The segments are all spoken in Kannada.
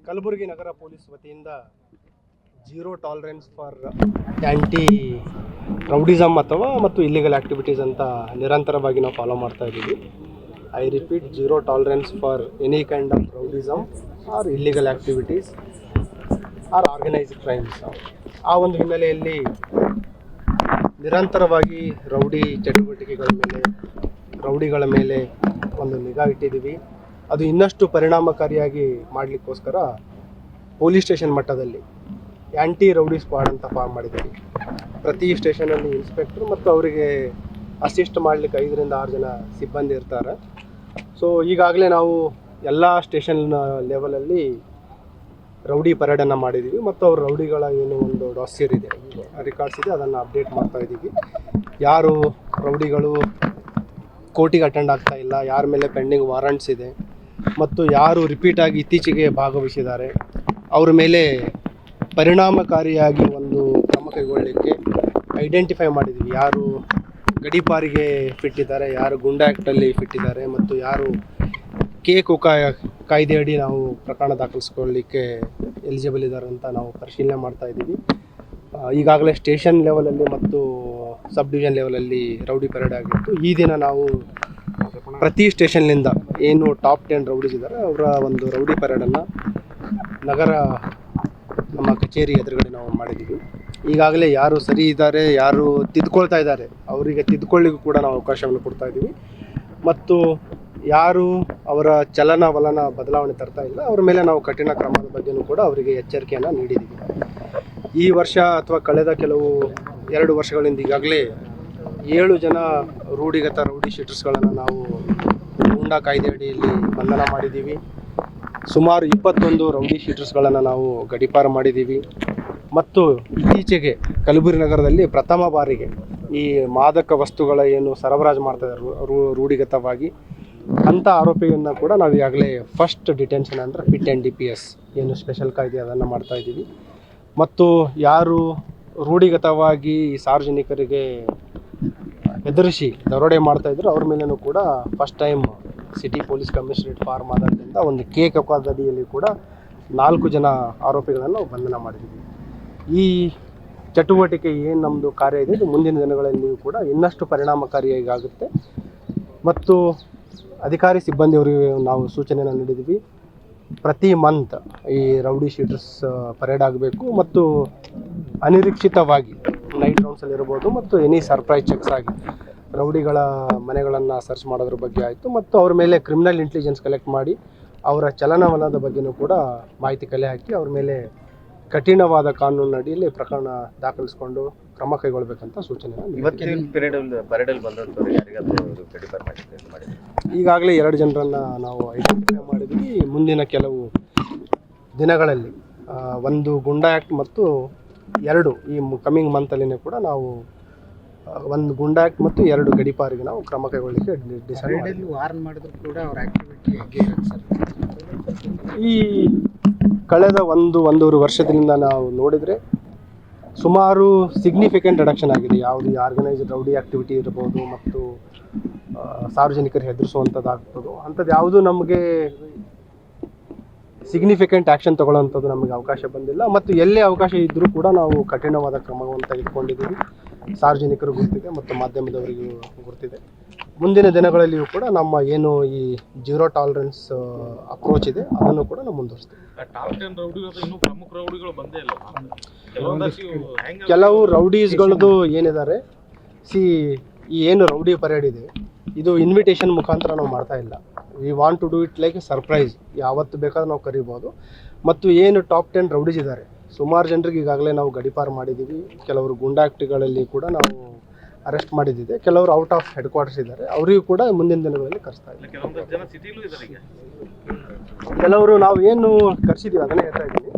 ಕಲಬುರಗಿ ನಗರ ಪೊಲೀಸ್ ವತಿಯಿಂದ zero tolerance for anti rowdyism ಮತ್ತು ಇಲ್ಲಿಗಲ್ ಆ್ಯಕ್ಟಿವಿಟೀಸ್ ಅಂತ ನಿರಂತರವಾಗಿ ನಾವು ಫಾಲೋ ಮಾಡ್ತಾ ಇದ್ದೀವಿ. I repeat, zero tolerance for any kind of rowdyism or illegal activities or organised crimes. ಆ ಒಂದು ಹಿನ್ನೆಲೆಯಲ್ಲಿ ನಿರಂತರವಾಗಿ ರೌಡಿ ಚಟುವಟಿಕೆಗಳ ಮೇಲೆ, ರೌಡಿಗಳ ಮೇಲೆ ಒಂದು ನಿಗಾ ಇಟ್ಟಿದ್ದೀವಿ. ಅದು ಇನ್ನಷ್ಟು ಪರಿಣಾಮಕಾರಿಯಾಗಿ ಮಾಡಲಿಕ್ಕೋಸ್ಕರ ಪೊಲೀಸ್ ಸ್ಟೇಷನ್ ಮಟ್ಟದಲ್ಲಿ ಆ್ಯಂಟಿ ರೌಡಿ ಸ್ಕ್ವಾಡ್ ಅಂತ ಫಾರ್ಮ್ ಮಾಡಿದ್ದೀವಿ. ಪ್ರತಿ ಸ್ಟೇಷನಲ್ಲಿ ಇನ್ಸ್ಪೆಕ್ಟ್ರು ಮತ್ತು ಅವರಿಗೆ ಅಸಿಸ್ಟ್ ಮಾಡಲಿಕ್ಕೆ 5 ರಿಂದ 6 ಜನ ಸಿಬ್ಬಂದಿ ಇರ್ತಾರೆ. ಸೊ ಈಗಾಗಲೇ ನಾವು ಎಲ್ಲ ಸ್ಟೇಷನ್ ಲೆವೆಲಲ್ಲಿ ರೌಡಿ ಪರೇಡನ್ನು ಮಾಡಿದ್ದೀವಿ ಮತ್ತು ಅವ್ರ ರೌಡಿಗಳ ಏನು ಒಂದು ಡಾಸಿಯರ್ ಇದೆ, ರೆಕಾರ್ಡ್ಸ್ ಇದೆ, ಅದನ್ನು ಅಪ್ಡೇಟ್ ಮಾಡ್ತಾ ಇದ್ದೀವಿ. ಯಾರು ರೌಡಿಗಳು ಕೋರ್ಟಿಗೆ ಅಟೆಂಡ್ ಆಗ್ತಾ ಇಲ್ಲ, ಯಾರ ಮೇಲೆ ಪೆಂಡಿಂಗ್ ವಾರಂಟ್ಸ್ ಇದೆ ಮತ್ತು ಯಾರು ರಿಪೀಟಾಗಿ ಇತ್ತೀಚೆಗೆ ಭಾಗವಹಿಸಿದ್ದಾರೆ ಅವ್ರ ಮೇಲೆ ಪರಿಣಾಮಕಾರಿಯಾಗಿ ಒಂದು ಕ್ರಮ ಕೈಗೊಳ್ಳಲಿಕ್ಕೆ ಐಡೆಂಟಿಫೈ ಮಾಡಿದ್ದೀವಿ. ಯಾರು ಗಡೀಪಾರಿಗೆ ಫಿಟ್ಟಿದ್ದಾರೆ, ಯಾರು ಗುಂಡಾ ಆ್ಯಕ್ಟಲ್ಲಿ ಫಿಟ್ಟಿದ್ದಾರೆ ಮತ್ತು ಯಾರು ಕೋಕಾ ಕಾಯ್ದೆಯಡಿ ನಾವು ಪ್ರಕರಣ ದಾಖಲಿಸ್ಕೊಳ್ಳಿಕ್ಕೆ ಎಲಿಜಿಬಲ್ ಇದ್ದಾರೆ ಅಂತ ನಾವು ಪರಿಶೀಲನೆ ಮಾಡ್ತಾ ಇದ್ದೀವಿ. ಈಗಾಗಲೇ ಸ್ಟೇಷನ್ ಲೆವೆಲಲ್ಲಿ ಮತ್ತು ಸಬ್ ಡಿವಿಷನ್ ಲೆವೆಲಲ್ಲಿ ರೌಡಿ ಪರೇಡ್ ಆಗಿತ್ತು. ಈ ದಿನ ನಾವು ಪ್ರತಿ ಸ್ಟೇಷನ್ನಿಂದ ಏನು ಟಾಪ್ 10 ರೌಡೀಸ್ ಇದ್ದಾರೆ ಅವರ ಒಂದು ರೌಡಿ ಪರೇಡನ್ನು ನಗರ ನಮ್ಮ ಕಚೇರಿ ಎದುರುಗಡೆ ನಾವು ಮಾಡಿದ್ದೀವಿ. ಈಗಾಗಲೇ ಯಾರು ಸರಿ ಇದ್ದಾರೆ, ಯಾರು ತಿದ್ಕೊಳ್ತಾ ಇದ್ದಾರೆ ಅವರಿಗೆ ತಿದ್ಕೊಳ್ಳಿಗೂ ಕೂಡ ನಾವು ಅವಕಾಶವನ್ನು ಕೊಡ್ತಾ ಇದ್ದೀವಿ ಮತ್ತು ಯಾರು ಅವರ ಚಲನವಲನ ಬದಲಾವಣೆ ತರ್ತಾ ಇಲ್ಲ ಅವ್ರ ಮೇಲೆ ನಾವು ಕಠಿಣ ಕ್ರಮದ ಬಗ್ಗೆಯೂ ಕೂಡ ಅವರಿಗೆ ಎಚ್ಚರಿಕೆಯನ್ನು ನೀಡಿದ್ದೀವಿ. ಈ ವರ್ಷ ಅಥವಾ ಕಳೆದ ಕೆಲವು 2 ವರ್ಷಗಳಿಂದ ಈಗಾಗಲೇ 7 ಜನ ರೂಢಿಗತ ರೌಡಿ ಶೀಟರ್ಸ್ಗಳನ್ನು ನಾವು ಗೂಂಡಾ ಕಾಯ್ದೆ ಅಡಿಯಲ್ಲಿ ಬಂಧನ ಮಾಡಿದ್ದೀವಿ. ಸುಮಾರು 21 ರೌಡಿ ಶೀಟರ್ಸ್ಗಳನ್ನು ನಾವು ಗಡೀಪಾರು ಮಾಡಿದ್ದೀವಿ ಮತ್ತು ಇತ್ತೀಚೆಗೆ ಕಲಬುರಗಿ ನಗರದಲ್ಲಿ ಪ್ರಥಮ ಬಾರಿಗೆ ಈ ಮಾದಕ ವಸ್ತುಗಳ ಏನು ಸರಬರಾಜು ಮಾಡ್ತಾಯಿದ್ದಾರೆ ರೂಢಿಗತವಾಗಿ ಅಂಥ ಆರೋಪಿಯನ್ನು ಕೂಡ ನಾವು ಈಗಾಗಲೇ ಫಸ್ಟ್ ಡಿಟೆನ್ಷನ್ ಅಂದರೆ ಪಿಟ್ ಆ್ಯಂಡ್ DPS ಏನು ಸ್ಪೆಷಲ್ ಕಾಯ್ದೆ ಅದನ್ನು ಮಾಡ್ತಾಯಿದ್ದೀವಿ. ಮತ್ತು ಯಾರು ರೂಢಿಗತವಾಗಿ ಸಾರ್ವಜನಿಕರಿಗೆ ಹೆದರಿಸಿ ದರೋಡೆ ಮಾಡ್ತಾಯಿದ್ರು ಅವ್ರ ಮೇಲೂ ಕೂಡ first time city police commissionerate form ಆದಾಗಿಂದ ಒಂದು ಕೋಕಾ ಅಡಿಯಲ್ಲಿ ಕೂಡ 4 ಜನ ಆರೋಪಿಗಳನ್ನು ನಾವು ಬಂಧನ ಮಾಡಿದ್ದೀವಿ. ಈ ಚಟುವಟಿಕೆ ಏನು ನಮ್ಮದು ಕಾರ್ಯ ಇದೆ ಇದು ಮುಂದಿನ ದಿನಗಳಲ್ಲಿಯೂ ಕೂಡ ಇನ್ನಷ್ಟು ಪರಿಣಾಮಕಾರಿಯಾಗಿ ಆಗುತ್ತೆ ಮತ್ತು ಅಧಿಕಾರಿ ಸಿಬ್ಬಂದಿಯವರಿಗೆ ನಾವು ಸೂಚನೆಯನ್ನು ನೀಡಿದ್ದೀವಿ. ಪ್ರತಿ ಮಂತ್ ಈ ರೌಡಿ ಶೀಟರ್ಸ್ ಪರೇಡ್ ಆಗಬೇಕು ಮತ್ತು ಅನಿರೀಕ್ಷಿತವಾಗಿ ನೈಟ್ ರೌಂಡ್ಸಲ್ಲಿ ಇರ್ಬೋದು ಮತ್ತು ಎನಿ ಸರ್ಪ್ರೈಸ್ ಚೆಕ್ಸ್ ಆಗಿ ರೌಡಿಗಳ ಮನೆಗಳನ್ನು ಸರ್ಚ್ ಮಾಡೋದ್ರ ಬಗ್ಗೆ ಆಯಿತು ಮತ್ತು ಅವ್ರ ಮೇಲೆ ಕ್ರಿಮಿನಲ್ ಇಂಟೆಲಿಜೆನ್ಸ್ ಕಲೆಕ್ಟ್ ಮಾಡಿ ಅವರ ಚಲನವಲನದ ಬಗ್ಗೆಯೂ ಕೂಡ ಮಾಹಿತಿ ಕಲೆ ಹಾಕಿ ಅವ್ರ ಮೇಲೆ ಕಠಿಣವಾದ ಕಾನೂನು ಅಡಿಯಲ್ಲಿ ಪ್ರಕರಣ ದಾಖಲಿಸ್ಕೊಂಡು ಕ್ರಮ ಕೈಗೊಳ್ಳಬೇಕಂತ ಸೂಚನೆ. ಈಗಾಗಲೇ 2 ಜನರನ್ನು ನಾವು ಐಡೆಂಟಿಫೈ ಮಾಡಿದ್ವಿ. ಮುಂದಿನ ಕೆಲವು ದಿನಗಳಲ್ಲಿ ಒಂದು ಗುಂಡಾ ಆ್ಯಕ್ಟ್ ಮತ್ತು 2 ಈ ಕಮಿಂಗ್ ಮಂತಲ್ಲಿನೇ ಕೂಡ ನಾವು ಒಂದು ಗುಂಡಾ ಆ್ಯಕ್ಟ್ ಮತ್ತು 2 ಗಡೀಪಾರಿಗೆ ನಾವು ಕ್ರಮ ಕೈಗೊಳ್ಳಲಿಕ್ಕೆ ಡಿಸೈಡ್ ಮಾಡಿದ್ವಿ. ವಾರ್ನ್ ಮಾಡಿದ್ರು ಕೂಡ ಅವ್ರ ಆ್ಯಕ್ಟಿವಿಟಿ ಈ ಕಳೆದ 1-1.5 ವರ್ಷದಿಂದ ನಾವು ನೋಡಿದರೆ ಸುಮಾರು ಸಿಗ್ನಿಫಿಕೆಂಟ್ ರಿಡಕ್ಷನ್ ಆಗಿದೆ. ಯಾವುದು ಆರ್ಗನೈಸ್ಡ್ ರೌಡಿ ಆ್ಯಕ್ಟಿವಿಟಿ ಇರ್ಬೋದು ಮತ್ತು ಸಾರ್ವಜನಿಕರು ಹೆದರಿಸುವಂಥದ್ದಾಗ್ಬೋದು, ಅಂಥದ್ದು ಯಾವುದೂ ನಮಗೆ ಸಿಗ್ನಿಫಿಕೆಂಟ್ ಆ್ಯಕ್ಷನ್ ತೊಗೊಳ್ಳೋವಂಥದ್ದು ನಮಗೆ ಅವಕಾಶ ಬಂದಿಲ್ಲ ಮತ್ತು ಎಲ್ಲೇ ಅವಕಾಶ ಇದ್ದರೂ ಕೂಡ ನಾವು ಕಠಿಣವಾದ ಕ್ರಮವನ್ನು ತೆಗೆದುಕೊಂಡಿದ್ದೀವಿ. ಸಾರ್ವಜನಿಕರು ಗುರುತಿದೆ ಮತ್ತು ಮಾಧ್ಯಮದವರಿಗೂ ಗುರುತಿದೆ. ಮುಂದಿನ ದಿನಗಳಲ್ಲಿಯೂ ಕೂಡ ನಮ್ಮ ಏನು ಈ ಜೀರೋ ಟಾಲರೆನ್ಸ್ ಅಪ್ರೋಚ್ ಇದೆ ಅದನ್ನು ಕೂಡ ನಾವು ಮುಂದುವರಿಸ್ತೀವಿ. ಕೆಲವು ರೌಡೀಸ್ಗಳದ್ದು ಏನಿದ್ದಾರೆ, ಈ ಏನು ರೌಡಿ ಪರೇಡ್ ಇದೆ ಇದು ಇನ್ವಿಟೇಷನ್ ಮುಖಾಂತರ ನಾವು ಮಾಡ್ತಾ ಇಲ್ಲ. We want to do it like a surprise. ಯಾವತ್ತು ಬೇಕಾದ್ರೂ ನಾವು ಕರಿಬೋದು ಮತ್ತು ಏನು ಟಾಪ್ 10 ರೌಡೀಸ್ ಇದ್ದಾರೆ ಸುಮಾರು ಜನರಿಗೆ ಈಗಾಗಲೇ ನಾವು ಗಡೀಪಾರು ಮಾಡಿದ್ದೀವಿ. ಕೆಲವರು ಗುಂಡಾ ಆ್ಯಕ್ಟ್ಗಳಲ್ಲಿ ಕೂಡ ನಾವು ಅರೆಸ್ಟ್ ಮಾಡಿದ್ದಿದೆ. ಕೆಲವರು ಔಟ್ ಆಫ್ ಹೆಡ್ ಕ್ವಾರ್ಟರ್ಸ್ ಇದ್ದಾರೆ, ಅವರಿಗೂ ಕೂಡ ಮುಂದಿನ ದಿನಗಳಲ್ಲಿ ಕರೆಸ್ತಾ ಇದ್ದೀವಿ. ಕೆಲವರು ನಾವು ಏನು ಕರೆಸಿದ್ದೀವಿ ಅದನ್ನೇ ಹೇಳ್ತಾ ಇದ್ದೀವಿ.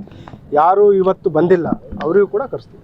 ಯಾರು ಇವತ್ತು ಬಂದಿಲ್ಲ ಅವರಿಗೂ ಕೂಡ ಕರೆಸ್ತೀವಿ.